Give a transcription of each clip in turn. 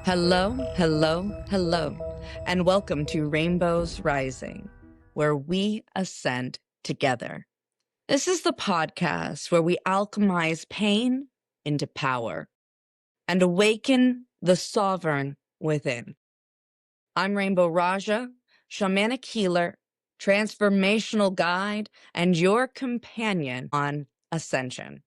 Hello, hello, hello, and welcome to Rainbows Rising, where we ascend together. This is the podcast where we alchemize pain into power and awaken the sovereign within. I'm Rainbow Raja, shamanic healer, transformational guide, and your companion on ascension.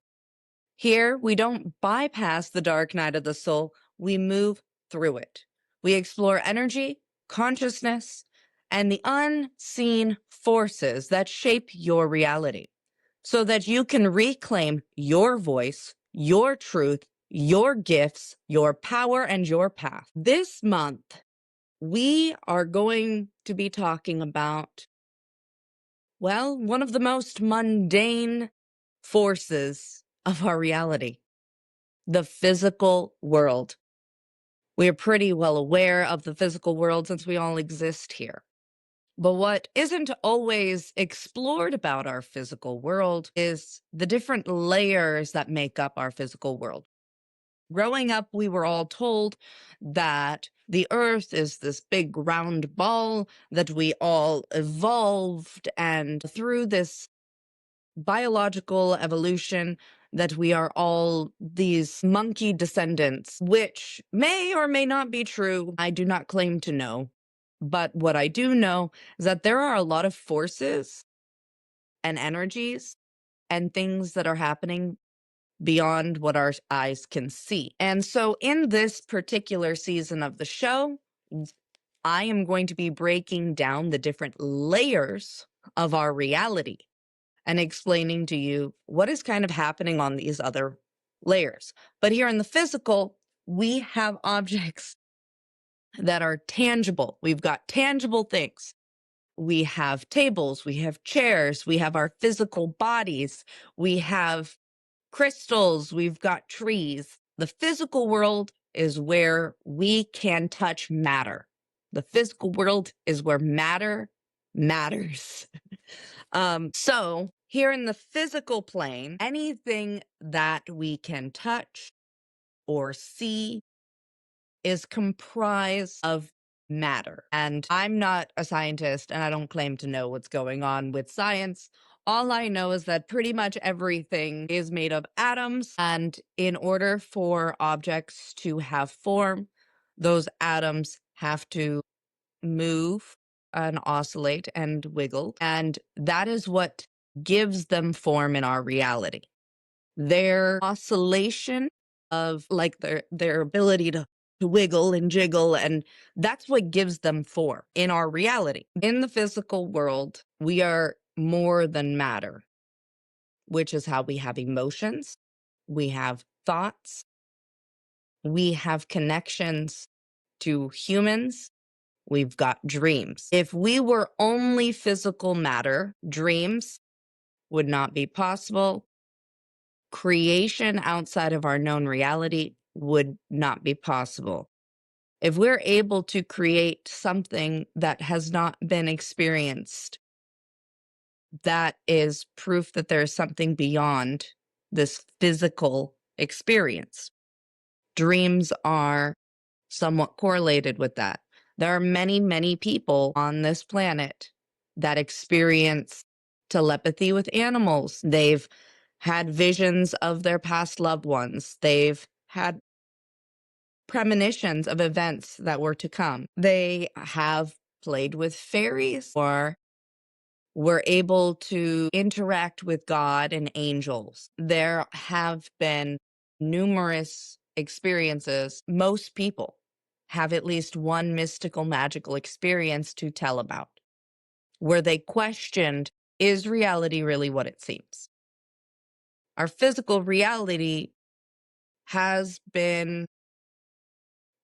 Here, we don't bypass the dark night of the soul, we move through it. We explore energy, consciousness, and the unseen forces that shape your reality so that you can reclaim your voice, your truth, your gifts, your power, and your path. This month, we are going to be talking about, well, one of the most mundane forces of our reality, the physical world. We are pretty well aware of the physical world since we all exist here. But what isn't always explored about our physical world is the different layers that make up our physical world. Growing up, we were all told that the earth is this big round ball, that we all evolved, and through this biological evolution, that we are all these monkey descendants, which may or may not be true. I do not claim to know. But what I do know is that there are a lot of forces and energies and things that are happening beyond what our eyes can see. And so in this particular season of the show, I am going to be breaking down the different layers of our reality and explaining to you what is kind of happening on these other layers. But here in the physical, we have objects that are tangible. We've got tangible things. We have tables, we have chairs, we have our physical bodies, we have crystals, we've got trees. The physical world is where we can touch matter. The physical world is where matter matters. So here in the physical plane, anything that we can touch or see is comprised of matter. And I'm not a scientist and I don't claim to know what's going on with science. All I know is that pretty much everything is made of atoms. And in order for objects to have form, those atoms have to move and oscillate and wiggle. And that is what gives them form in our reality. Their oscillation of like their ability to wiggle and jiggle, and that's what gives them form in our reality. In the physical world, we are more than matter, which is how we have emotions, we have thoughts, we have connections to humans, we've got dreams. If we were only physical matter, dreams would not be possible. Creation outside of our known reality would not be possible. If we're able to create something that has not been experienced, that is proof that there is something beyond this physical experience. Dreams are somewhat correlated with that. There are many, many people on this planet that experience telepathy with animals. They've had visions of their past loved ones. They've had premonitions of events that were to come. They have played with fairies or were able to interact with God and angels. There have been numerous experiences. Most people have at least one mystical, magical experience to tell about where they questioned, is reality really what it seems? Our physical reality has been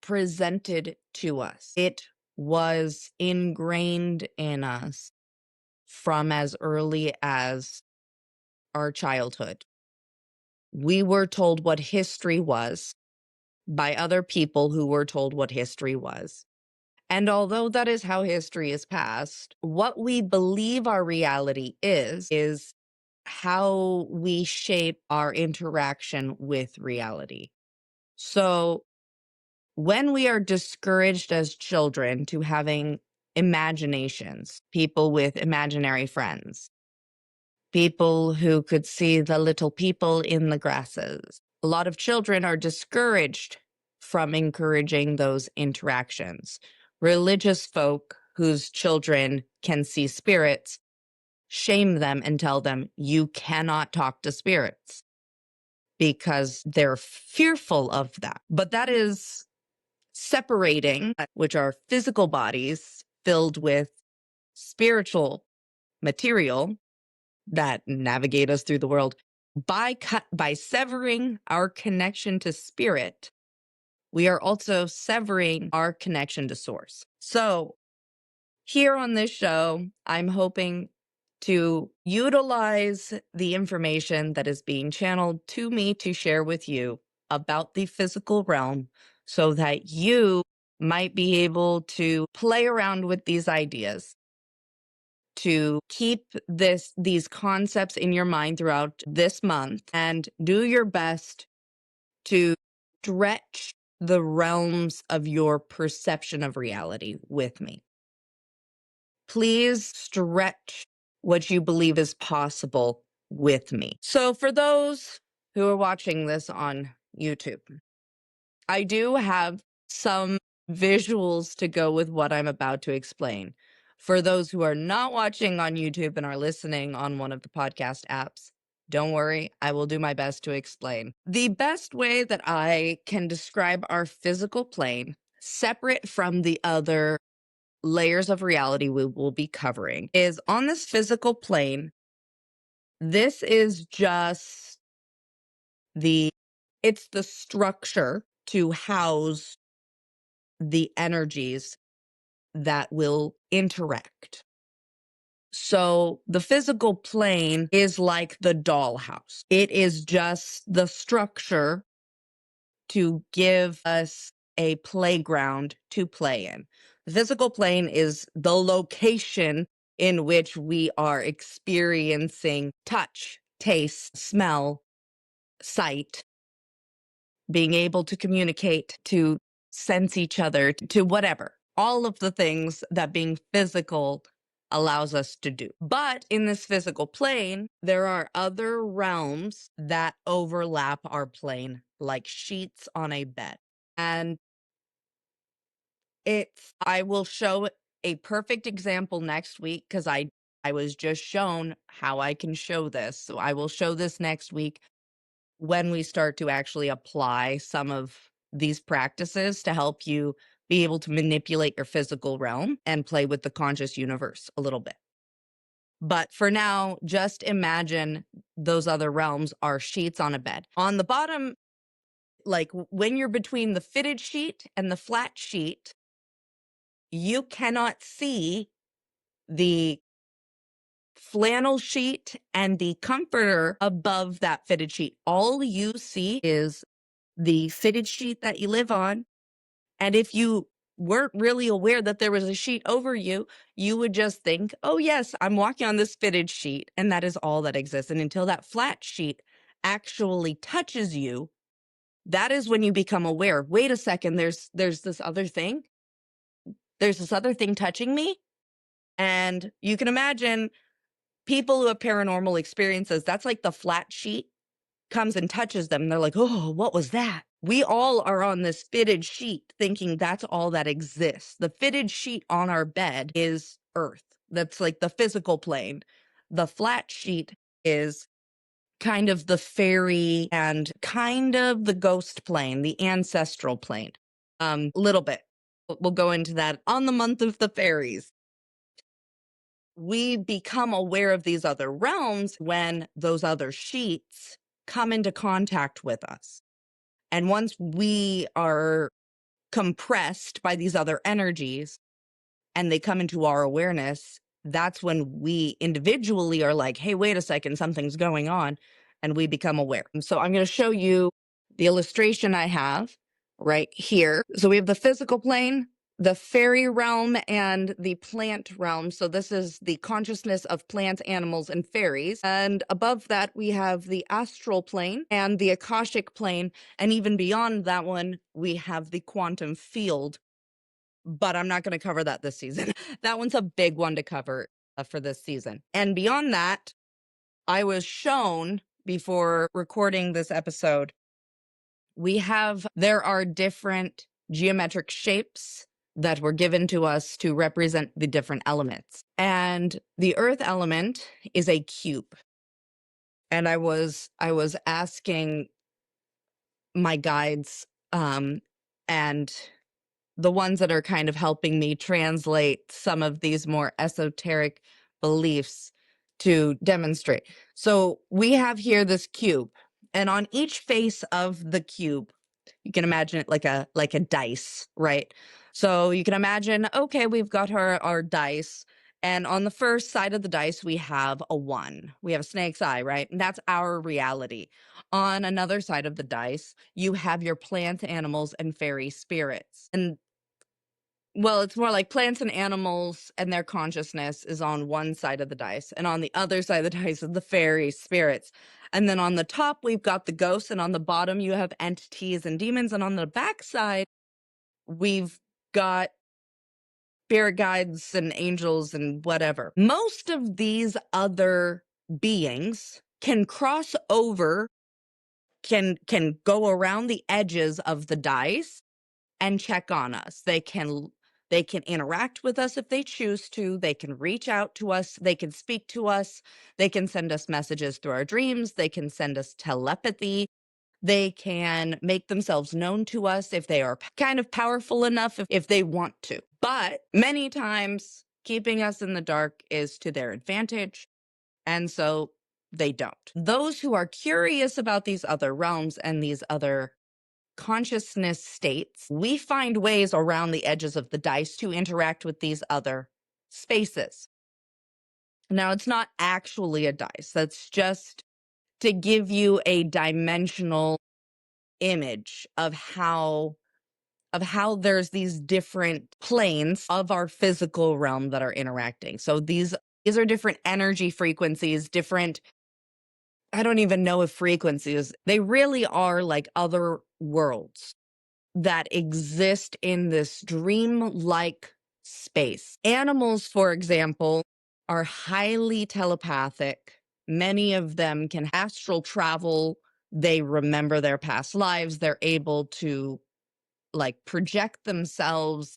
presented to us. It was ingrained in us from as early as our childhood. We were told what history was by other people who were told what history was. And although that is how history is passed, what we believe our reality is how we shape our interaction with reality. So when we are discouraged as children to having imaginations, people with imaginary friends, people who could see the little people in the grasses, a lot of children are discouraged from encouraging those interactions. Religious folk whose children can see spirits shame them and tell them, you cannot talk to spirits, because they're fearful of that. But that is separating, which are physical bodies filled with spiritual material that navigate us through the world. By severing our connection to spirit, we are also severing our connection to source. So here on this show, I'm hoping to utilize the information that is being channeled to me to share with you about the physical realm so that you might be able to play around with these ideas, to keep these concepts in your mind throughout this month and do your best to stretch the realms of your perception of reality with me. Please stretch what you believe is possible with me. So for those who are watching this on YouTube, I do have some visuals to go with what I'm about to explain. For those who are not watching on YouTube and are listening on one of the podcast apps, don't worry, I will do my best to explain. The best way that I can describe our physical plane, separate from the other layers of reality we will be covering, is on this physical plane. This is just it's the structure to house the energies that will interact. So the physical plane is like the dollhouse. It is just the structure to give us a playground to play in. The physical plane is the location in which we are experiencing touch, taste, smell, sight, being able to communicate, to sense each other, to whatever. All of the things that being physical allows us to do. But in this physical plane, there are other realms that overlap our plane, like sheets on a bed. And I will show a perfect example next week because I was just shown how I can show this. So I will show this next week when we start to actually apply some of these practices to help you be able to manipulate your physical realm and play with the conscious universe a little bit. But for now, just imagine those other realms are sheets on a bed. On the bottom, like when you're between the fitted sheet and the flat sheet, you cannot see the flannel sheet and the comforter above that fitted sheet. All you see is the fitted sheet that you live on. And if you weren't really aware that there was a sheet over you, you would just think, oh, yes, I'm walking on this fitted sheet. And that is all that exists. And until that flat sheet actually touches you, that is when you become aware. Wait a second, there's this other thing. There's this other thing touching me. And you can imagine people who have paranormal experiences, that's like the flat sheet comes and touches them. And they're like, oh, what was that? We all are on this fitted sheet thinking that's all that exists. The fitted sheet on our bed is Earth. That's like the physical plane. The flat sheet is kind of the fairy and kind of the ghost plane, the ancestral plane. Little bit. We'll go into that on the month of the fairies. We become aware of these other realms when those other sheets come into contact with us. And once we are compressed by these other energies and they come into our awareness, that's when we individually are like, hey, wait a second, something's going on. and we become aware. So I'm going to show you the illustration I have right here. So we have the physical plane, the fairy realm, and the plant realm. So this is the consciousness of plants, animals, and fairies. And above that, we have the astral plane and the akashic plane. And even beyond that one, we have the quantum field. But I'm not going to cover that this season. That one's a big one to cover for this season. And beyond that, I was shown before recording this episode, there are different geometric shapes that were given to us to represent the different elements. And the earth element is a cube. And I was asking my guides and the ones that are kind of helping me translate some of these more esoteric beliefs to demonstrate. So we have here this cube, and on each face of the cube, you can imagine it like a dice, right? So you can imagine, okay, we've got our dice, and on the first side of the dice, we have a 1. We have a snake's eye, right? And that's our reality. On another side of the dice, you have your plants, animals, and fairy spirits. And well, it's more like plants and animals and their consciousness is on one side of the dice, and on the other side of the dice is the fairy spirits. And then on the top, we've got the ghosts, and on the bottom, you have entities and demons. And on the back side, we've got spirit guides and angels and whatever. Most of these other beings can cross over, can go around the edges of the dice and check on us. They can interact with us if they choose to. They can reach out to us. They can speak to us. They can send us messages through our dreams. They can send us telepathy. They can make themselves known to us if they are kind of powerful enough if they want to. But many times, keeping us in the dark is to their advantage. And so they don't. Those who are curious about these other realms and these other consciousness states, we find ways around the edges of the dice to interact with these other spaces. Now, it's not actually a dice. That's just to give you a dimensional image of how there's these different planes of our physical realm that are interacting. So these are different energy frequencies, different, I don't even know if frequencies, they really are like other worlds that exist in this dream-like space. Animals, for example, are highly telepathic. Many of them can astral travel. They remember their past lives. They're able to like project themselves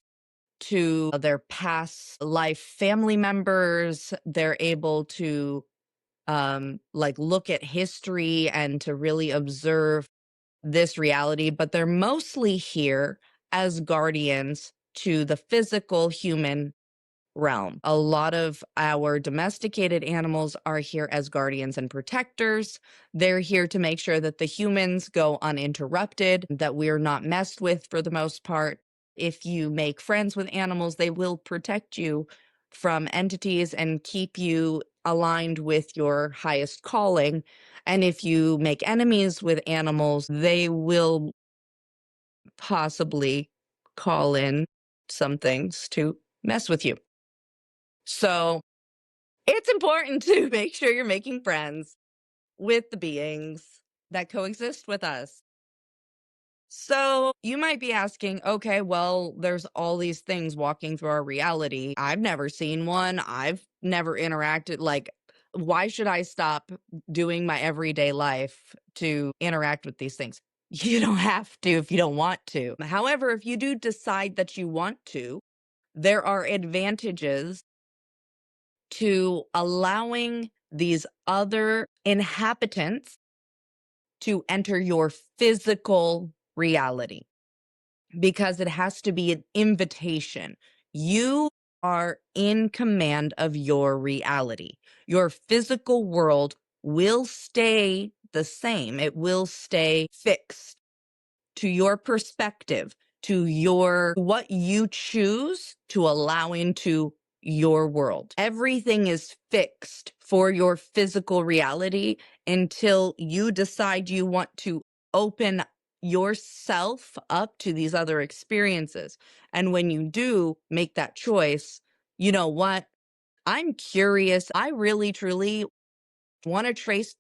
to their past life family members. They're able to like look at history and to really observe this reality, but they're mostly here as guardians to the physical human realm. A lot of our domesticated animals are here as guardians and protectors. They're here to make sure that the humans go uninterrupted, that we're not messed with for the most part. If you make friends with animals, they will protect you from entities and keep you aligned with your highest calling. And if you make enemies with animals, they will possibly call in some things to mess with you. So it's important to make sure you're making friends with the beings that coexist with us. So you might be asking, okay, well, there's all these things walking through our reality. I've never seen one. I've never interacted. Like, why should I stop doing my everyday life to interact with these things? You don't have to if you don't want to. However, if you do decide that you want to, there are advantages to allowing these other inhabitants to enter your physical reality, because it has to be an invitation. You are in command of your reality. Your physical world will stay the same. It will stay fixed to your perspective, to what you choose to allow into your world. Everything is fixed for your physical reality until you decide you want to open yourself up to these other experiences. And when you do make that choice, you know what? I'm curious. I really, truly want to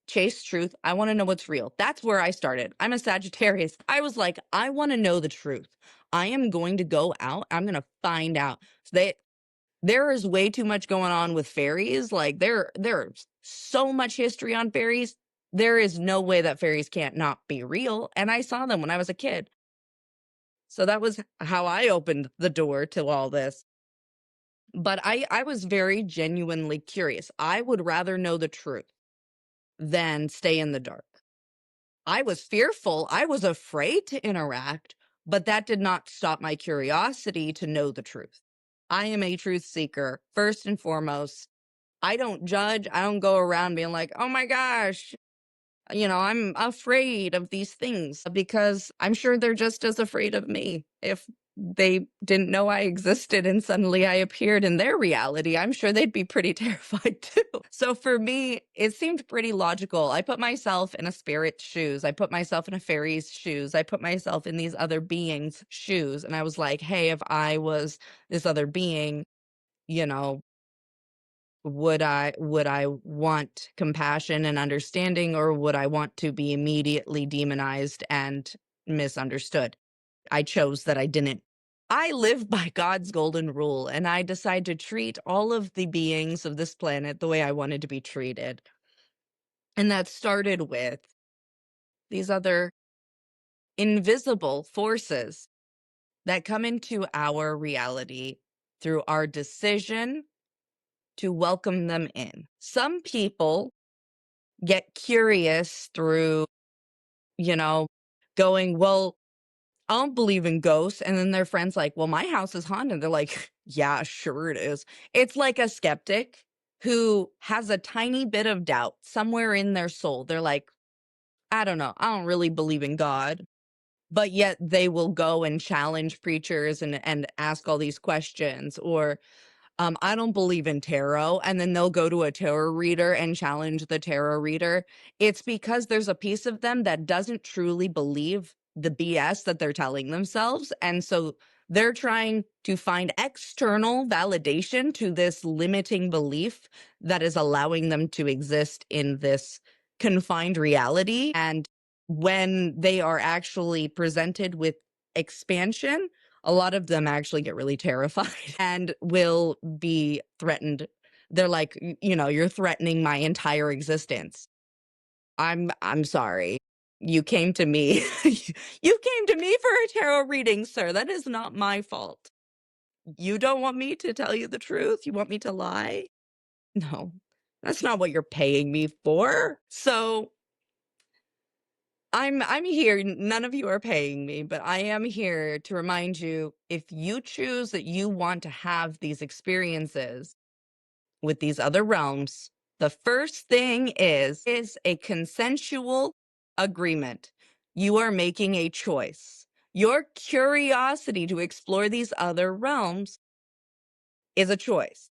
chase truth. I want to know what's real. That's where I started. I'm a Sagittarius. I was like, I want to know the truth. I am going to go out. I'm going to find out. So there is way too much going on with fairies. Like there's so much history on fairies. There is no way that fairies can't not be real. And I saw them when I was a kid. So that was how I opened the door to all this. But I was very genuinely curious. I would rather know the truth than stay in the dark. I was fearful. I was afraid to interact, but that did not stop my curiosity to know the truth. I am a truth seeker, first and foremost. I don't judge. I don't go around being like, oh my gosh, I'm afraid of these things because I'm sure they're just as afraid of me. If they didn't know I existed and suddenly I appeared in their reality, I'm sure they'd be pretty terrified too. So for me, it seemed pretty logical. I put myself in a spirit's shoes. I put myself in a fairy's shoes. I put myself in these other beings' shoes. And I was like, hey, if I was this other being, you know, would I want compassion and understanding, or would I want to be immediately demonized and misunderstood? I chose that I didn't. I live by God's golden rule, and I decide to treat all of the beings of this planet the way I wanted to be treated. And that started with these other invisible forces that come into our reality through our decision to welcome them in. Some people get curious through, you know, going, well, I don't believe in ghosts. And then their friends like, well, my house is haunted. They're like, yeah, sure it is. It's like a skeptic who has a tiny bit of doubt somewhere in their soul. They're like, I don't know. I don't really believe in God. But yet they will go and challenge preachers and ask all these questions, or I don't believe in tarot. And then they'll go to a tarot reader and challenge the tarot reader. It's because there's a piece of them that doesn't truly believe the BS that they're telling themselves. And so they're trying to find external validation to this limiting belief that is allowing them to exist in this confined reality. And when they are actually presented with expansion, a lot of them actually get really terrified and will be threatened. They're like, you're threatening my entire existence. I'm sorry. You came to me. You came to me for a tarot reading, sir. That is not my fault. You don't want me to tell you the truth? You want me to lie? No. That's not what you're paying me for. So I'm here. None of you are paying me, but I am here to remind you, if you choose that you want to have these experiences with these other realms, the first thing is a consensual agreement. You are making a choice. Your curiosity to explore these other realms is a choice.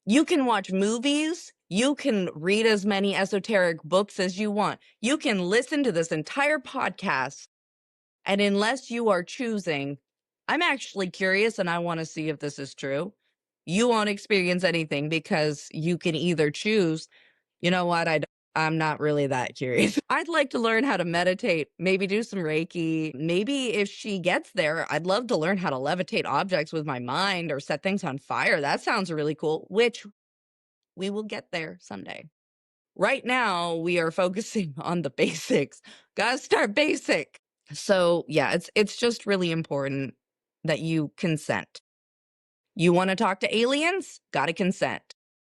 You can watch movies. You can read as many esoteric books as you want. You can listen to this entire podcast. And unless you are choosing, I'm actually curious and I want to see if this is true, you won't experience anything, because you can either choose, you know what, I'm not really that curious. I'd like to learn how to meditate, maybe do some Reiki. Maybe if she gets there, I'd love to learn how to levitate objects with my mind or set things on fire. That sounds really cool, which we will get there someday. Right now, we are focusing on the basics. Gotta start basic. So, yeah, it's just really important that you consent. You want to talk to aliens? Gotta consent.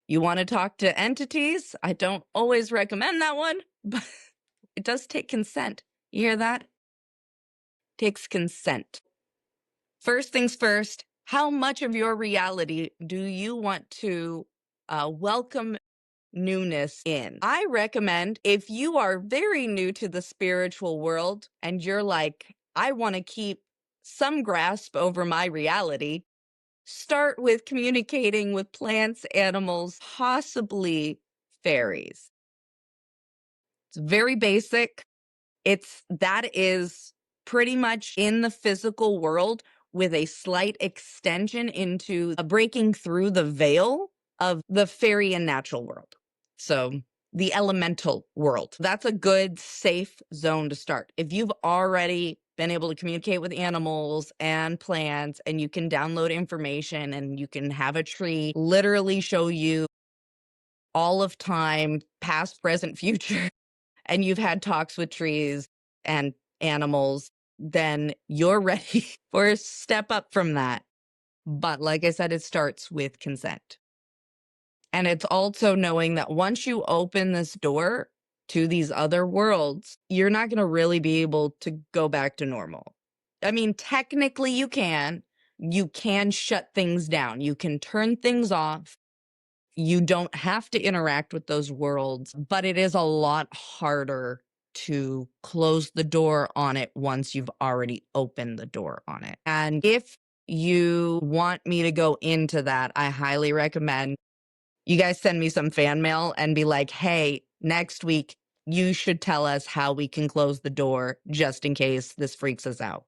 You want to talk to entities? I don't always recommend that one, but it does take consent. You hear that? Takes consent. First things first, how much of your reality do you want to welcome newness in? I recommend, if you are very new to the spiritual world and you're like, I want to keep some grasp over my reality, start with communicating with plants, animals, possibly fairies. It's very basic. That is pretty much in the physical world with a slight extension into a breaking through the veil of the fairy and natural world. So the elemental world. That's a good, safe zone to start. If you've already been able to communicate with animals and plants, and you can download information and you can have a tree literally show you all of time, past, present, future, and you've had talks with trees and animals, then you're ready for a step up from that. But like I said, it starts with consent. And it's also knowing that once you open this door to these other worlds, you're not going to really be able to go back to normal. I mean, technically you can. You can shut things down. You can turn things off. You don't have to interact with those worlds, but it is a lot harder to close the door on it once you've already opened the door on it. And if you want me to go into that, I highly recommend you guys send me some fan mail and be like, hey, next week, you should tell us how we can close the door just in case this freaks us out.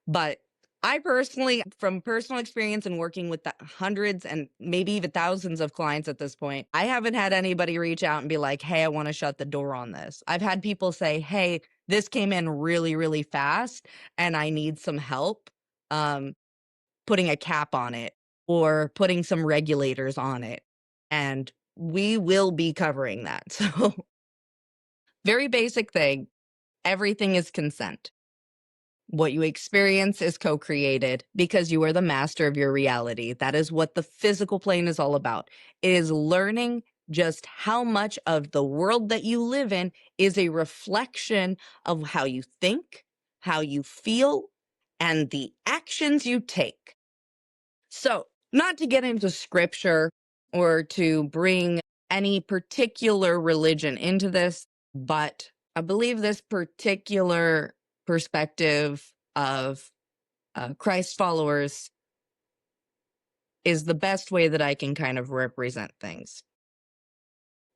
But I personally, from personal experience and working with the hundreds and maybe even thousands of clients at this point, I haven't had anybody reach out and be like, hey, I want to shut the door on this. I've had people say, hey, this came in really, really fast and I need some help putting a cap on it or putting some regulators on it. And we will be covering that. So, very basic thing. Everything is consent. What you experience is co created because you are the master of your reality. That is what the physical plane is all about. It is learning just how much of the world that you live in is a reflection of how you think, how you feel, and the actions you take. So, not to get into scripture or to bring any particular religion into this, but I believe this particular perspective of Christ followers is the best way that I can kind of represent things.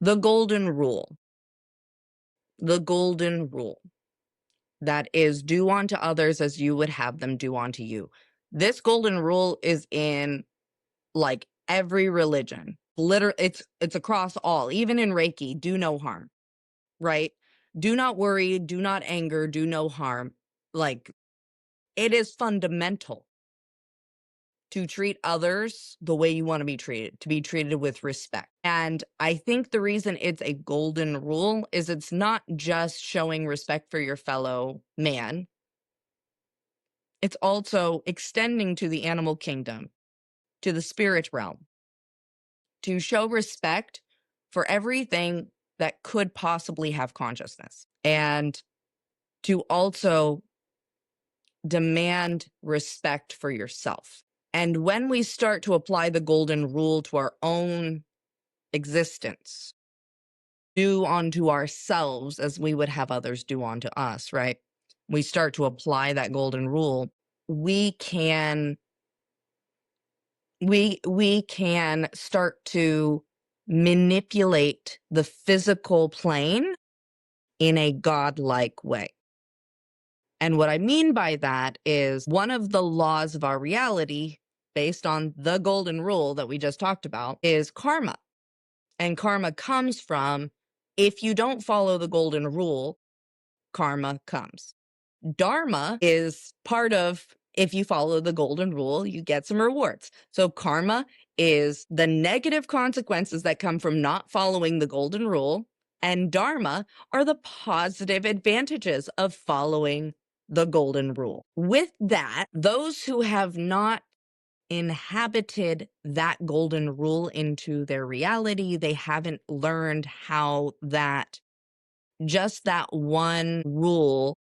The golden rule. The golden rule. That is, do unto others as you would have them do unto you. This golden rule is in like every religion. It's across all. Even in Reiki, do no harm, right? Do not worry, do not anger, do no harm. Like, it is fundamental to treat others the way you want to be treated with respect. And I think the reason it's a golden rule is it's not just showing respect for your fellow man, it's also extending to the animal kingdom, to the spirit realm, to show respect for everything that could possibly have consciousness, and to also demand respect for yourself. And when we start to apply the golden rule to our own existence, do unto ourselves as we would have others do unto us, right? We start to apply that golden rule, we can start to manipulate the physical plane in a godlike way. And what I mean by that is one of the laws of our reality, based on the golden rule that we just talked about, is karma. And karma comes from, if you don't follow the golden rule, karma comes. Dharma is part of, if you follow the golden rule, you get some rewards. So karma is the negative consequences that come from not following the golden rule, and dharma are the positive advantages of following the golden rule. With that, those who have not inhabited that golden rule into their reality, they haven't learned how that just that one rule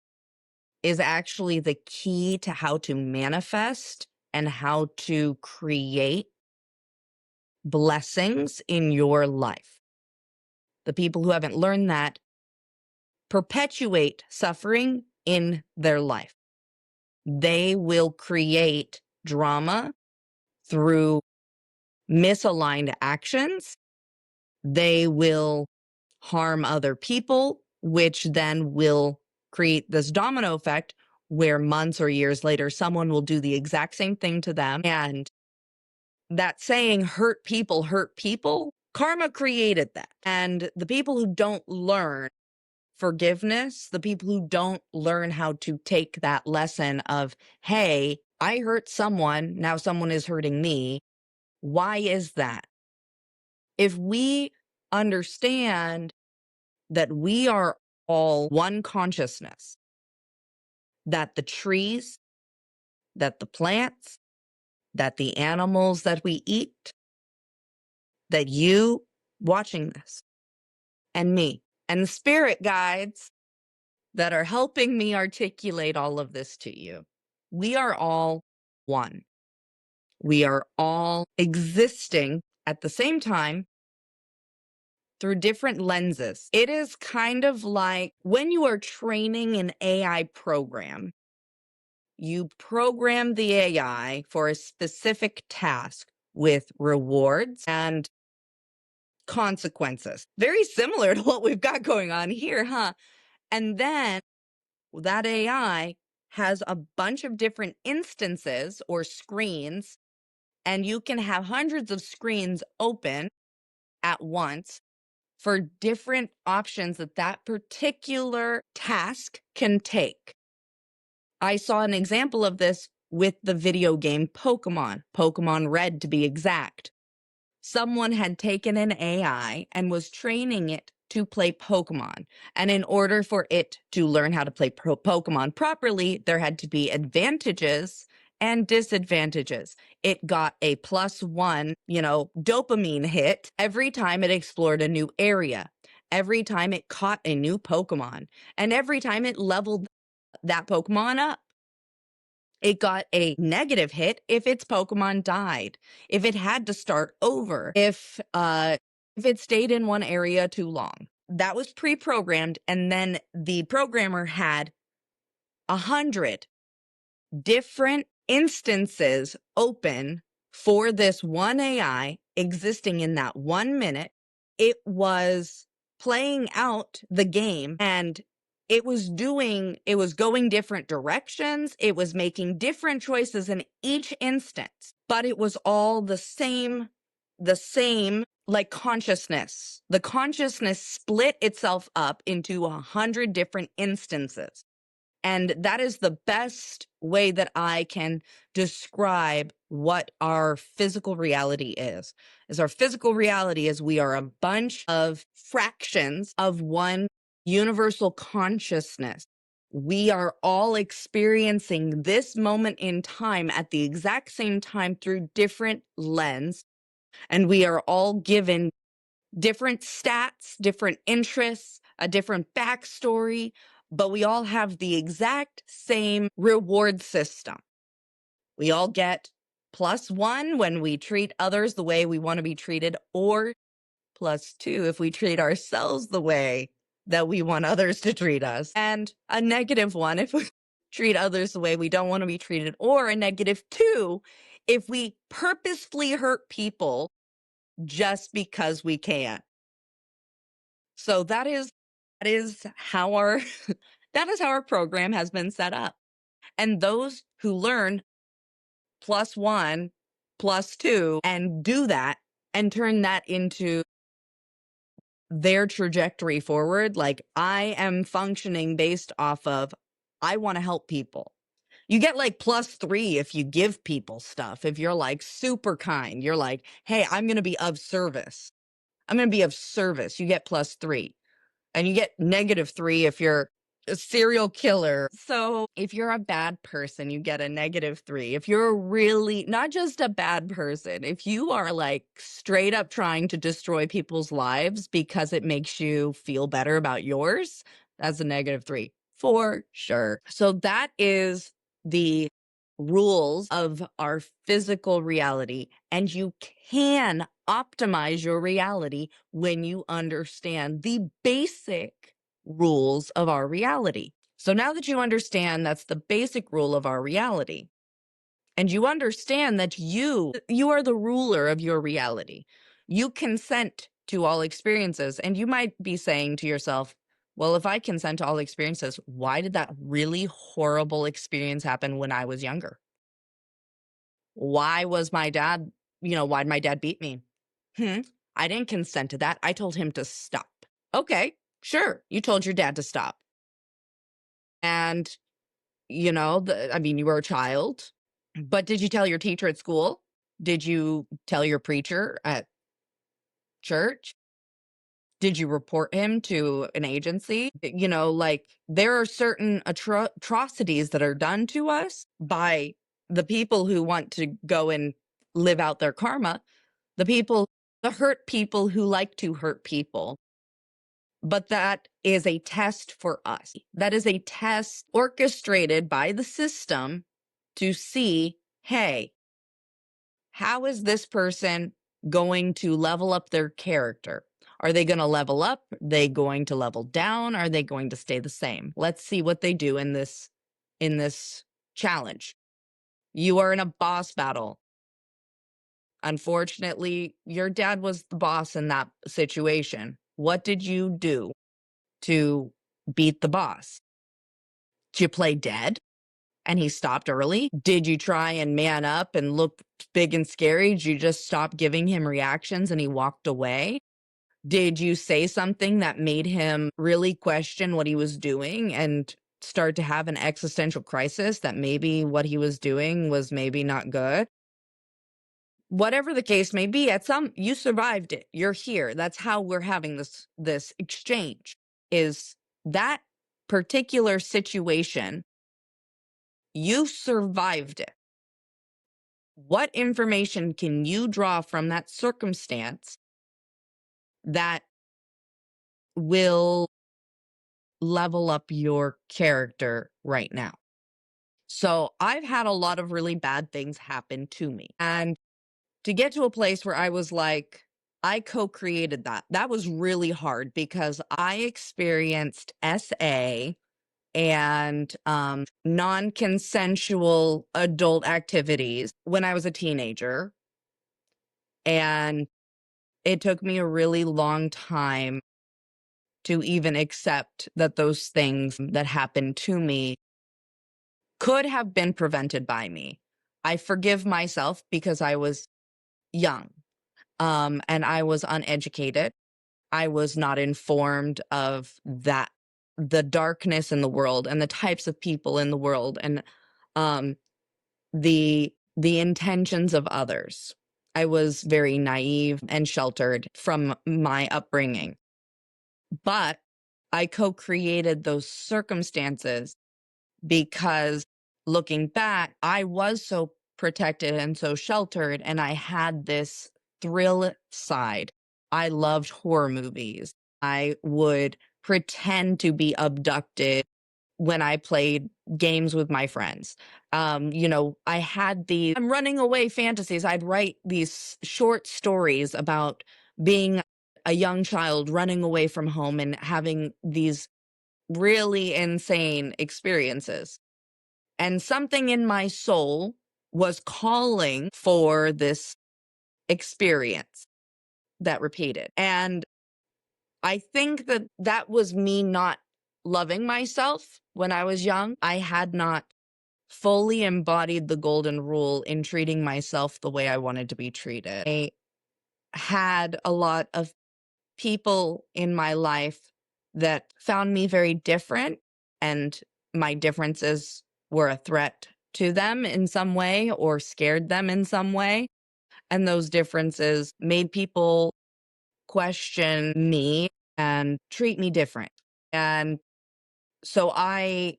is actually the key to how to manifest and how to create blessings in your life. The people who haven't learned that perpetuate suffering in their life. They will create drama through misaligned actions, they will harm other people, which then will create this domino effect where months or years later, someone will do the exact same thing to them. And that saying, hurt people, karma created that. And the people who don't learn forgiveness, the people who don't learn how to take that lesson of, hey, I hurt someone, now someone is hurting me. Why is that? If we understand that we are all one consciousness, that the trees, that the plants, that the animals that we eat, that you watching this, and me, and the spirit guides that are helping me articulate all of this to you, we are all one. We are all existing at the same time through different lenses. It is kind of like when you are training an AI program, you program the AI for a specific task with rewards and consequences. Very similar to what we've got going on here, huh? And then that AI has a bunch of different instances or screens, and you can have hundreds of screens open at once for different options that that particular task can take. I saw an example of this with the video game Pokemon Red to be exact. Someone had taken an AI and was training it to play Pokemon. And in order for it to learn how to play Pokemon properly, there had to be advantages and disadvantages. It got a +1, dopamine hit every time it explored a new area, every time it caught a new Pokemon, and every time it leveled that Pokemon up. It got a negative hit if its Pokemon died, if it had to start over, if it stayed in one area too long. That was pre-programmed, and then the programmer had 100 different instances open for this one AI existing in that 1 minute. It was playing out the game, and it was going different directions. It was making different choices in each instance, but it was all the same, like consciousness. The consciousness split itself up into 100 different instances. And that is the best way that I can describe what our physical reality is. Our physical reality is we are a bunch of fractions of one universal consciousness. We are all experiencing this moment in time at the exact same time through different lens, and we are all given different stats, different interests, a different backstory, but we all have the exact same reward system. We all get +1 when we treat others the way we want to be treated, or +2 if we treat ourselves the way that we want others to treat us, and a -1 if we treat others the way we don't want to be treated, or a -2 if we purposefully hurt people just because we can. So that is how our that is how our program has been set up. And those who learn +1, +2, and do that and turn that into their trajectory forward, like I am functioning based off of, I want to help people. You get like +3 if you give people stuff. If you're like super kind, you're like, hey, I'm going to be of service. I'm going to be of service. You get +3. And you get -3 if you're a serial killer. So if you're a bad person, you get a -3. If you're really not just a bad person, if you are like straight up trying to destroy people's lives because it makes you feel better about yours, that's a -3 for sure. So that is the rules of our physical reality, and you can optimize your reality when you understand the basic rules of our reality. So now that you understand that's the basic rule of our reality, and you understand that you are the ruler of your reality. You consent to all experiences, and you might be saying to yourself, well, if I consent to all experiences, why did that really horrible experience happen when I was younger? Why was my dad, why'd my dad beat me? Hmm. I didn't consent to that. I told him to stop. Okay, sure. You told your dad to stop. And, I mean, you were a child, but did you tell your teacher at school? Did you tell your preacher at church? Did you report him to an agency? Like there are certain atrocities that are done to us by the people who want to go and live out their karma, the hurt people who like to hurt people. But that is a test for us. That is a test orchestrated by the system to see, hey, how is this person going to level up their character? Are they going to level up? Are they going to level down? Are they going to stay the same? Let's see what they do in this challenge. You are in a boss battle. Unfortunately, your dad was the boss in that situation. What did you do to beat the boss? Did you play dead and he stopped early? Did you try and man up and look big and scary? Did you just stop giving him reactions and he walked away? Did you say something that made him really question what he was doing and start to have an existential crisis that maybe what he was doing was maybe not good? Whatever the case may be, you survived it. You're here. That's how we're having this exchange. Is that particular situation, you survived it. What information can you draw from that circumstance that will level up your character right now? So I've had a lot of really bad things happen to me. And to get to a place where I was like, I co-created that. That was really hard because I experienced SA and non-consensual adult activities when I was a teenager. And it took me a really long time to even accept that those things that happened to me could have been prevented by me. I forgive myself because I was young, and I was uneducated. I was not informed of the darkness in the world and the types of people in the world and um, the intentions of others. I was very naive and sheltered from my upbringing. But I co-created those circumstances because looking back, I was so protected and so sheltered, and I had this thrill side. I loved horror movies. I would pretend to be abducted when I played games with my friends. I had these I'm running away fantasies. I'd write these short stories about being a young child running away from home and having these really insane experiences. And something in my soul was calling for this experience that repeated. And I think that that was me not loving myself when I was young. I had not fully embodied the golden rule in treating myself the way I wanted to be treated. I had a lot of people in my life that found me very different, and my differences were a threat to them in some way or scared them in some way. And those differences made people question me and treat me different. And so I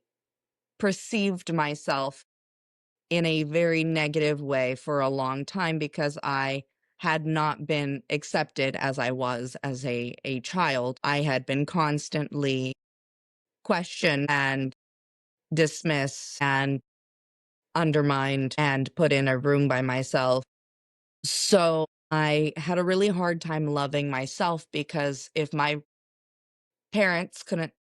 perceived myself in a very negative way for a long time because I had not been accepted as I was as a child. I had been constantly questioned and dismissed and undermined and put in a room by myself. So I had a really hard time loving myself because if my parents couldn't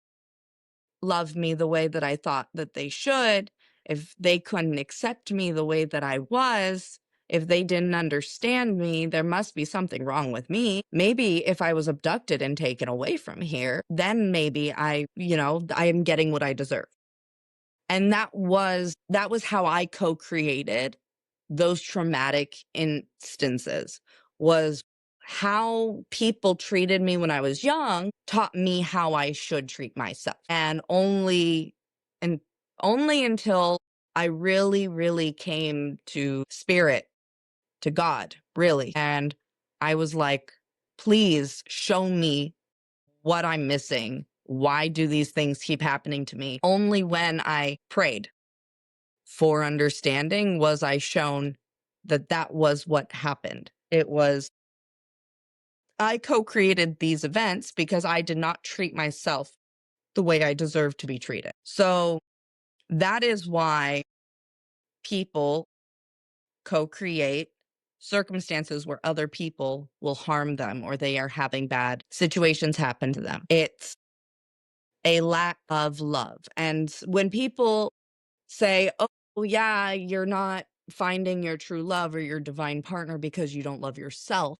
love me the way that I thought that they should, if they couldn't accept me the way that I was, if they didn't understand me, there must be something wrong with me. Maybe if I was abducted and taken away from here, then maybe I am getting what I deserve. And that was how I co-created those traumatic instances, was how people treated me when I was young taught me how I should treat myself. And only until I really, really came to spirit, to God, really. And I was like, please show me what I'm missing. Why do these things keep happening to me? Only when I prayed for understanding was I shown that that was what happened. It was, I co created these events because I did not treat myself the way I deserved to be treated. So that is why people co create circumstances where other people will harm them or they are having bad situations happen to them. It's a lack of love. And when people say, oh, yeah, you're not finding your true love or your divine partner because you don't love yourself.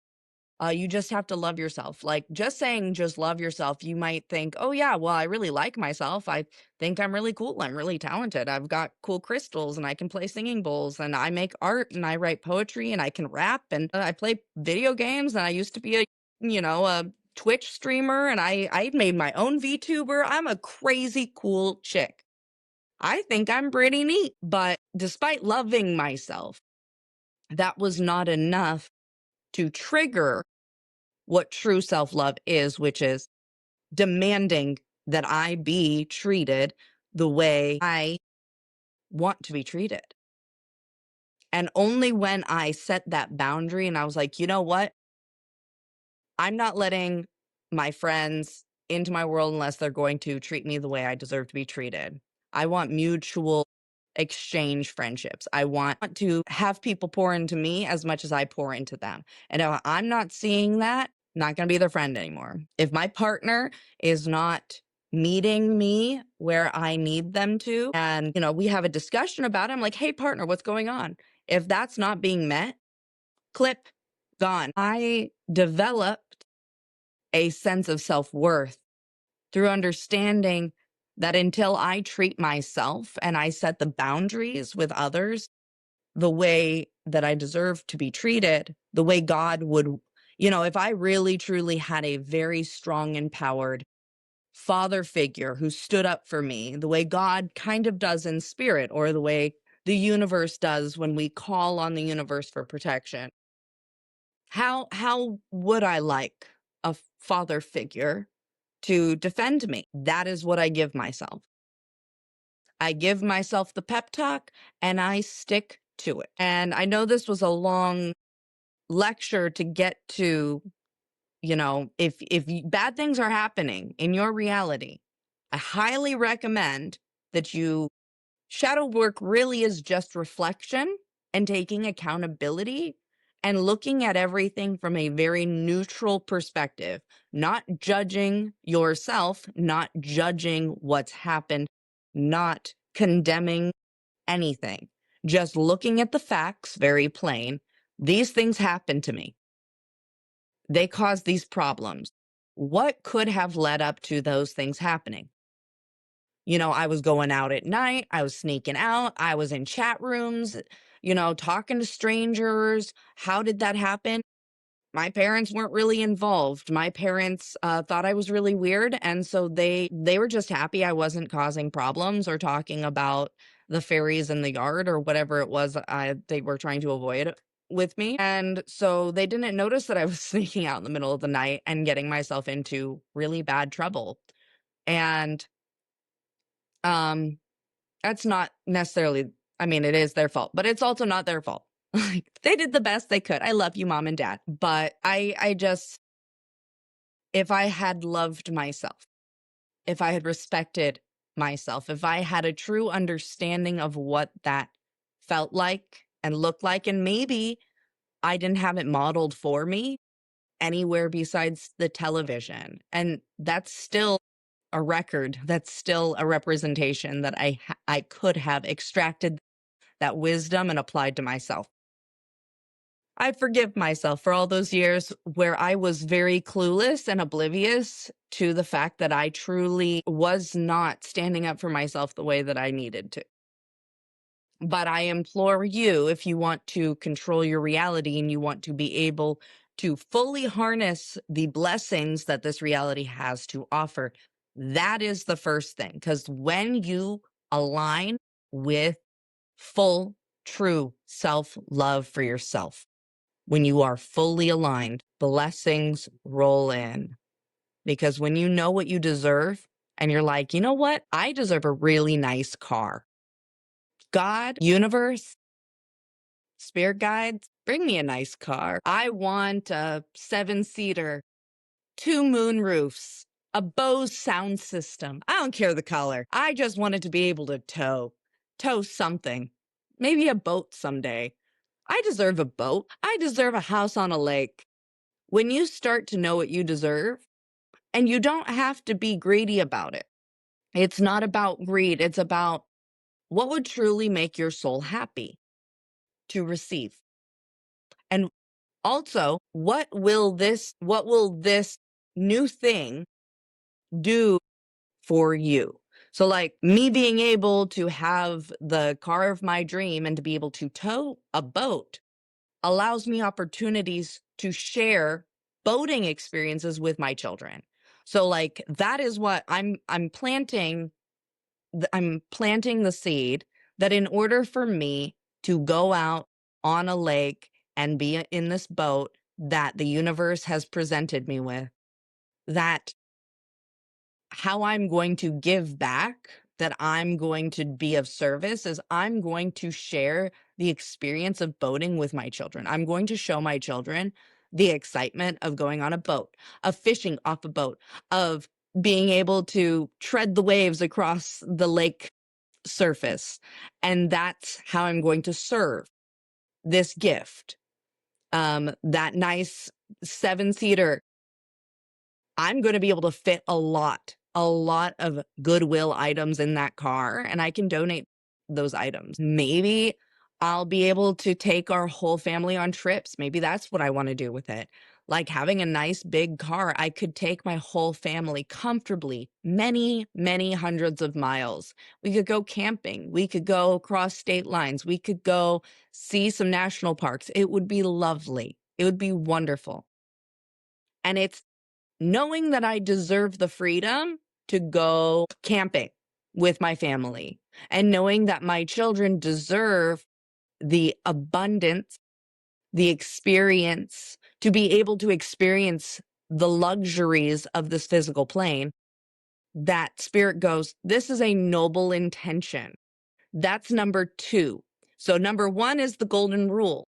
You just have to love yourself. Like just saying, just love yourself, you might think, oh, yeah, well, I really like myself. I think I'm really cool. I'm really talented. I've got cool crystals and I can play singing bowls and I make art and I write poetry and I can rap and I play video games and I used to be a Twitch streamer and I made my own VTuber. I'm a crazy cool chick. I think I'm pretty neat. But despite loving myself, that was not enough to trigger what true self love is, which is demanding that I be treated the way I want to be treated. And only when I set that boundary and I was like, you know what? I'm not letting my friends into my world unless they're going to treat me the way I deserve to be treated. I want mutual exchange friendships. I want to have people pour into me as much as I pour into them. And if I'm not seeing that, I'm not going to be their friend anymore. If my partner is not meeting me where I need them to, and we have a discussion about it, I'm like, hey partner, what's going on? If that's not being met, clip, gone. I developed a sense of self-worth through understanding that until I treat myself and I set the boundaries with others the way that I deserve to be treated, the way God would, if I really truly had a very strong, empowered father figure who stood up for me, the way God kind of does in spirit, or the way the universe does when we call on the universe for protection. How would I like a father figure to defend me? That is what I give myself. I give myself the pep talk and I stick to it. And I know this was a long lecture to get to, bad things are happening in your reality, I highly recommend that you shadow work really is just reflection and taking accountability and looking at everything from a very neutral perspective, not judging yourself, not judging what's happened, not condemning anything, just looking at the facts very plain. These things happened to me. They caused these problems. What could have led up to those things happening? I was going out at night, I was sneaking out, I was in chat rooms, talking to strangers. How did that happen? My parents weren't really involved. My parents thought I was really weird, and so they were just happy I wasn't causing problems or talking about the fairies in the yard or whatever it was they were trying to avoid with me. And so they didn't notice that I was sneaking out in the middle of the night and getting myself into really bad trouble. And um that's not necessarily, I mean, it is their fault, but it's also not their fault. Like, they did the best they could. I love you, mom and dad. But I just, if I had loved myself, if I had respected myself, if I had a true understanding of what that felt like and looked like, and maybe I didn't have it modeled for me anywhere besides the television. And that's still a record, that's still a representation that I could have extracted that wisdom and applied to myself. I forgive myself for all those years where I was very clueless and oblivious to the fact that I truly was not standing up for myself the way that I needed to. But I implore you, if you want to control your reality and you want to be able to fully harness the blessings that this reality has to offer, that is the first thing. Because when you align with full, true self love for yourself, when you are fully aligned, blessings roll in. Because when you know what you deserve and you're like, you know what? I deserve a really nice car. God, universe, spirit guides, bring me a nice car. I want a 7-seater, 2 moonroofs, a Bose sound system. I don't care the color. I just wanted to be able to tow something. Maybe a boat someday. I deserve a boat. I deserve a house on a lake. When you start to know what you deserve, and you don't have to be greedy about it. It's not about greed. It's about what would truly make your soul happy to receive. And also, what will this new thing do for you? So like me being able to have the car of my dream and to be able to tow a boat allows me opportunities to share boating experiences with my children. So like that is what I'm planting I'm planting the seed that in order for me to go out on a lake and be in this boat that the universe has presented me with, that how I'm going to give back, that I'm going to be of service is I'm going to share the experience of boating with my children. I'm going to show my children the excitement of going on a boat, of fishing off a boat, of being able to tread the waves across the lake surface. And that's how I'm going to serve this gift. That nice 7-seater, I'm going to be able to fit a lot of Goodwill items in that car, and I can donate those items. Maybe I'll be able to take our whole family on trips. Maybe that's what I want to do with it. Like having a nice big car, I could take my whole family comfortably many, many hundreds of miles. We could go camping. We could go across state lines. We could go see some national parks. It would be lovely. It would be wonderful. And it's knowing that I deserve the freedom to go camping with my family and knowing that my children deserve the abundance, the experience, to be able to experience the luxuries of this physical plane, that spirit goes, this is a noble intention. That's number 2. So number 1 is the golden rule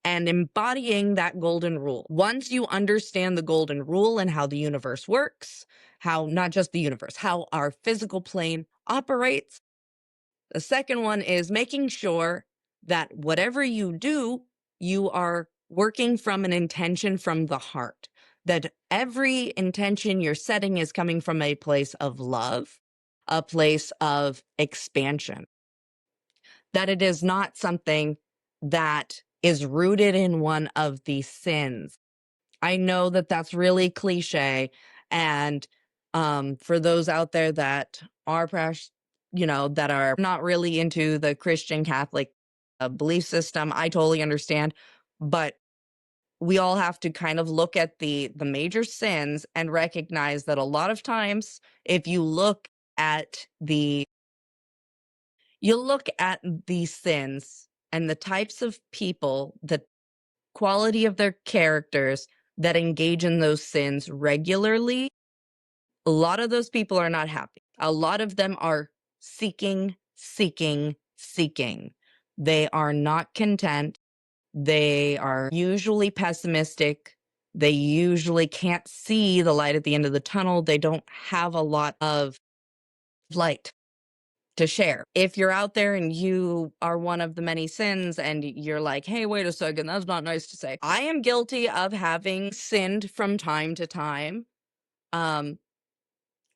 and embodying that golden rule. Once you understand the golden rule and how the universe works, how not just the universe, how our physical plane operates, the second one is making sure that whatever you do, you are working from an intention from the heart, that every intention you're setting is coming from a place of love, a place of expansion, that it is not something that is rooted in one of the sins. I know that that's really cliche. And for those out there that are, that are not really into the Christian Catholic belief system, I totally understand. But we all have to kind of look at the major sins and recognize that a lot of times, if at the you look at these sins and the types of people, the quality of their characters that engage in those sins regularly, a lot of those people are not happy. A lot of them are seeking, seeking, seeking. They are not content. They are usually pessimistic. They usually can't see the light at the end of the tunnel. They don't have a lot of light to share. If you're out there and you are one of the many sins and you're like, hey, wait a second, that's not nice to say. I am guilty of having sinned from time to time. Um,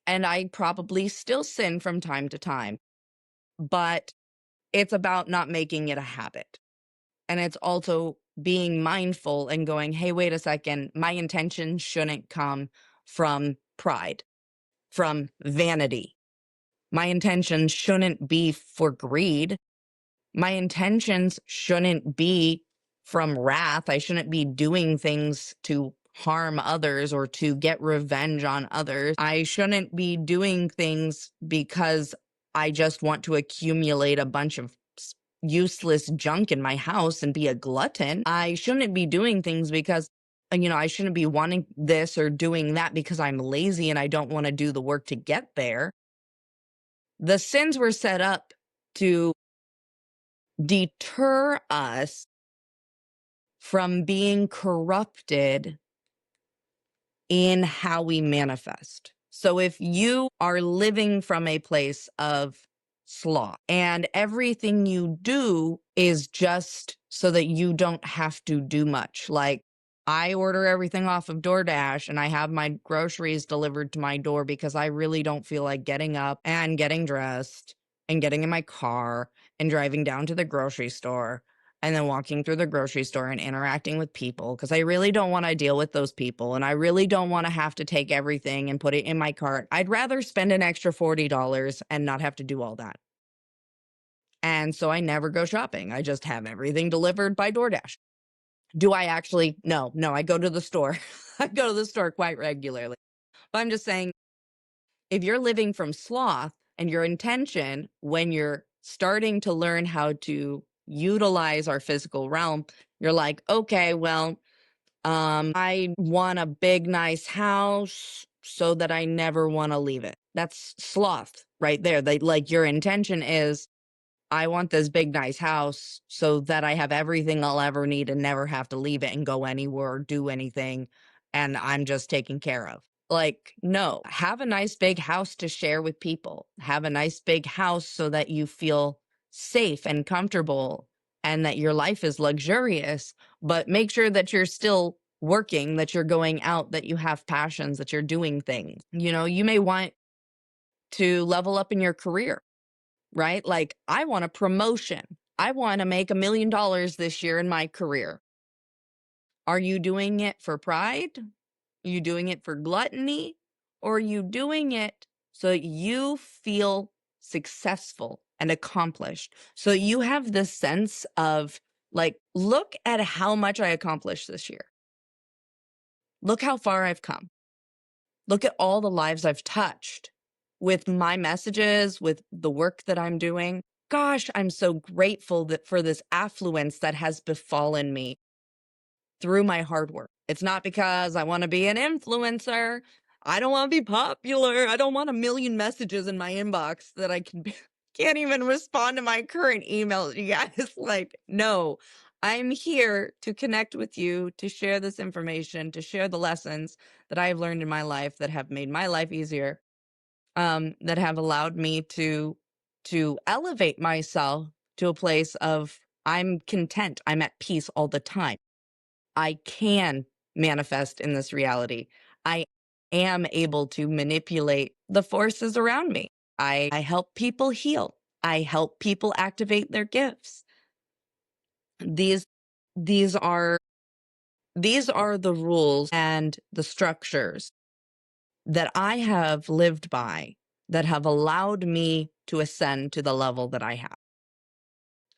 And I probably still sin from time to time, but it's about not making it a habit. And it's also being mindful and going, hey, wait a second, my intention shouldn't come from pride, from vanity. My intention shouldn't be for greed. My intentions shouldn't be from wrath. I shouldn't be doing things to harm others or to get revenge on others. I shouldn't be doing things because I just want to accumulate a bunch of useless junk in my house and be a glutton. I shouldn't be doing things because, I shouldn't be wanting this or doing that because I'm lazy and I don't want to do the work to get there. The sins were set up to deter us from being corrupted in how we manifest. So if you are living from a place of sloth and everything you do is just so that you don't have to do much, like I order everything off of DoorDash and I have my groceries delivered to my door because I really don't feel like getting up and getting dressed and getting in my car and driving down to the grocery store and then walking through the grocery store and interacting with people because I really don't want to deal with those people and I really don't want to have to take everything and put it in my cart. I'd rather spend an extra $40 and not have to do all that. And so I never go shopping. I just have everything delivered by DoorDash. Do I actually? No, I go to the store. I go to the store quite regularly. But I'm just saying, if you're living from sloth and your intention when you're starting to learn how to utilize our physical realm, you're like, okay, well, I want a big, nice house so that I never want to leave it. That's sloth right there. Like your intention is, I want this big, nice house so that I have everything I'll ever need and never have to leave it and go anywhere or do anything. And I'm just taken care of. Like, no, have a nice big house to share with people. Have a nice big house so that you feel safe and comfortable and that your life is luxurious, but make sure that you're still working, that you're going out, that you have passions, that you're doing things. You may want to level up in your career, right? Like, I want a promotion. I want to make $1 million this year in my career. Are you doing it for pride? Are you doing it for gluttony? Or are you doing it so that you feel successful and accomplished? So you have this sense of, like, look at how much I accomplished this year. Look how far I've come. Look at all the lives I've touched with my messages, with the work that I'm doing. Gosh, I'm so grateful for this affluence that has befallen me through my hard work. It's not because I want to be an influencer. I don't want to be popular. I don't want a million messages in my inbox that I can't even respond to my current emails. You guys, like, no, I'm here to connect with you, to share this information, to share the lessons that I've learned in my life that have made my life easier, that have allowed me to elevate myself to a place of I'm content. I'm at peace all the time. I can manifest in this reality. I am able to manipulate the forces around me. I help people heal. I help people activate their gifts. These these are the rules and the structures that I have lived by that have allowed me to ascend to the level that I have.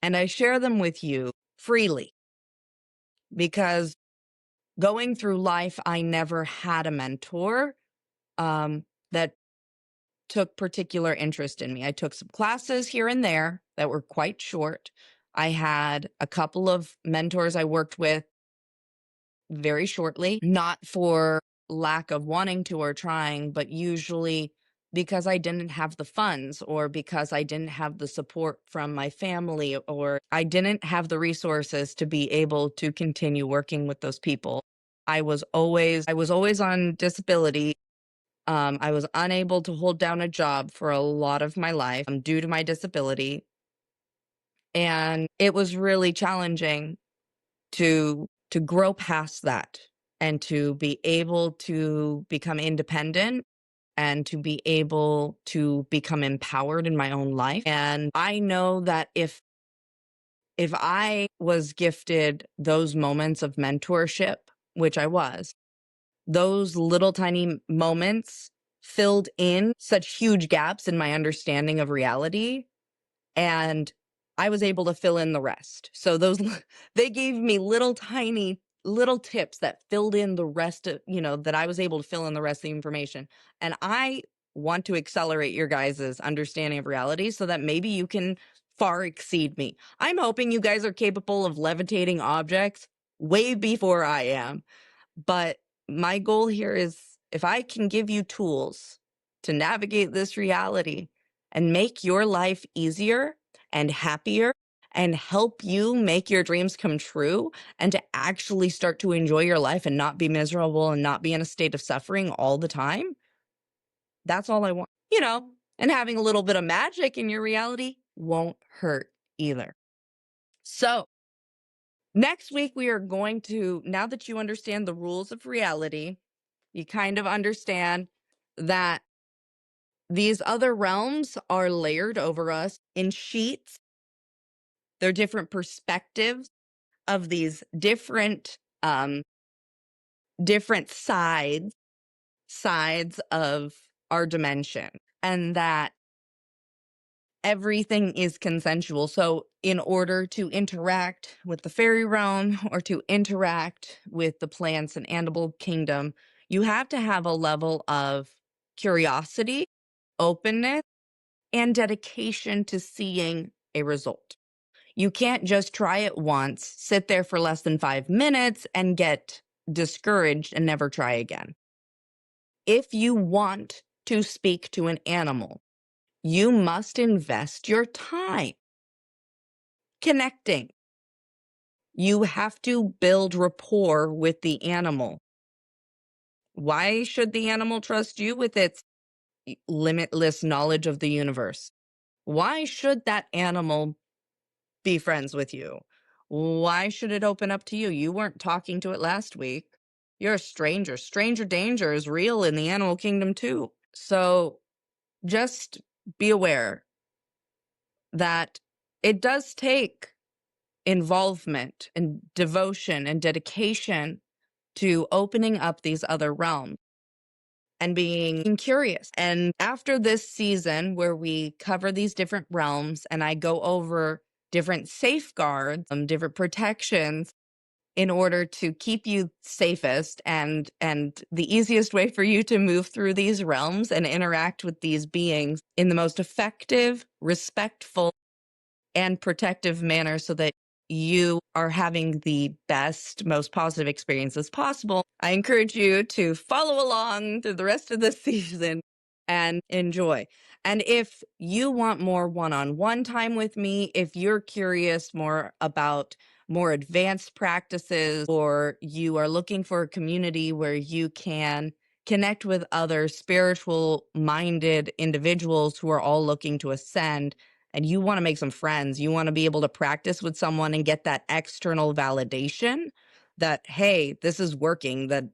And I share them with you freely because going through life, I never had a mentor that took particular interest in me. I took some classes here and there that were quite short. I had a couple of mentors I worked with very shortly, not for lack of wanting to or trying, but usually because I didn't have the funds or because I didn't have the support from my family or I didn't have the resources to be able to continue working with those people. I was always on disability. I was unable to hold down a job for a lot of my life due to my disability. And it was really challenging to grow past that and to be able to become independent and to be able to become empowered in my own life. And I know that if I was gifted those moments of mentorship, which I was, those little tiny moments filled in such huge gaps in my understanding of reality, and I was able to fill in the rest. So they gave me little tiny little tips that filled in the rest of, that I was able to fill in the rest of the information. And I want to accelerate your guys' understanding of reality so that maybe you can far exceed me. I'm hoping you guys are capable of levitating objects way before I am. But my goal here is, if I can give you tools to navigate this reality and make your life easier and happier and help you make your dreams come true and to actually start to enjoy your life and not be miserable and not be in a state of suffering all the time, that's all I want. And having a little bit of magic in your reality won't hurt either. So, next week, we are going to, now that you understand the rules of reality, you kind of understand that these other realms are layered over us in sheets. They're different perspectives of these different sides of our dimension, and that everything is consensual. So in order to interact with the fairy realm or to interact with the plants and animal kingdom, you have to have a level of curiosity, openness, and dedication to seeing a result. You can't just try it once, sit there for less than 5 minutes, and get discouraged and never try again. If you want to speak to an animal, you must invest your time connecting. You have to build rapport with the animal. Why should the animal trust you with its limitless knowledge of the universe? Why should that animal be friends with you? Why should it open up to you? You weren't talking to it last week. You're a stranger. Stranger danger is real in the animal kingdom too. So just be aware that it does take involvement and devotion and dedication to opening up these other realms and being curious. And after this season, where we cover these different realms and I go over different safeguards, different protections in order to keep you safest and the easiest way for you to move through these realms and interact with these beings in the most effective, respectful, and protective manner so that you are having the best, most positive experiences possible. I encourage you to follow along through the rest of this season and enjoy. And if you want more one-on-one time with me, if you're curious more about more advanced practices, or you are looking for a community where you can connect with other spiritual minded individuals who are all looking to ascend, and you want to make some friends, you want to be able to practice with someone and get that external validation that, hey, this is working, that,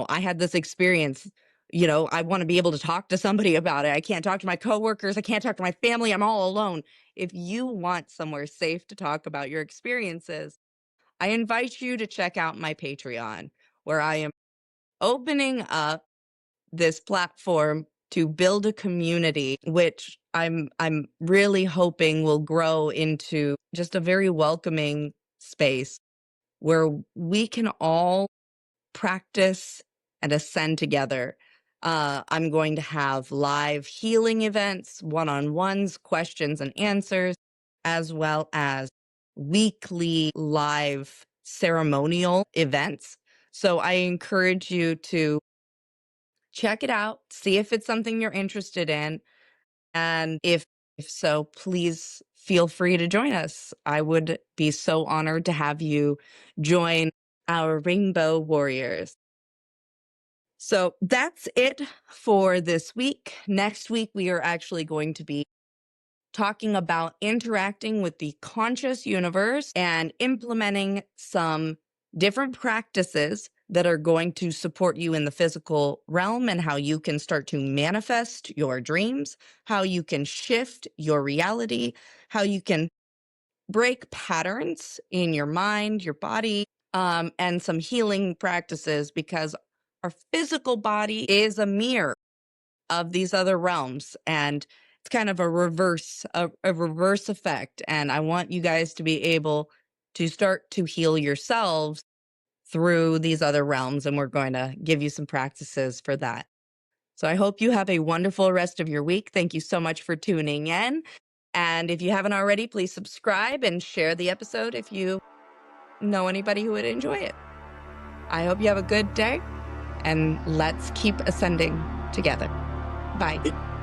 I had this experience, I want to be able to talk to somebody about it. I can't talk to my coworkers. I can't talk to my family. I'm all alone. If you want somewhere safe to talk about your experiences, I invite you to check out my Patreon, where I am opening up this platform to build a community, which I'm really hoping will grow into just a very welcoming space where we can all practice and ascend together. I'm going to have live healing events, one-on-ones, questions and answers, as well as weekly live ceremonial events. So I encourage you to check it out, see if it's something you're interested in. And if so, please feel free to join us. I would be so honored to have you join our Rainbow Warriors. So that's it for this week. Next week, we are actually going to be talking about interacting with the conscious universe and implementing some different practices that are going to support you in the physical realm and how you can start to manifest your dreams, how you can shift your reality, how you can break patterns in your mind, your body, and some healing practices, because our physical body is a mirror of these other realms, and it's kind of a reverse effect. And I want you guys to be able to start to heal yourselves through these other realms, and we're going to give you some practices for that. So I hope you have a wonderful rest of your week. Thank you so much for tuning in. And if you haven't already, please subscribe and share the episode if you know anybody who would enjoy it. I hope you have a good day, and let's keep ascending together. Bye.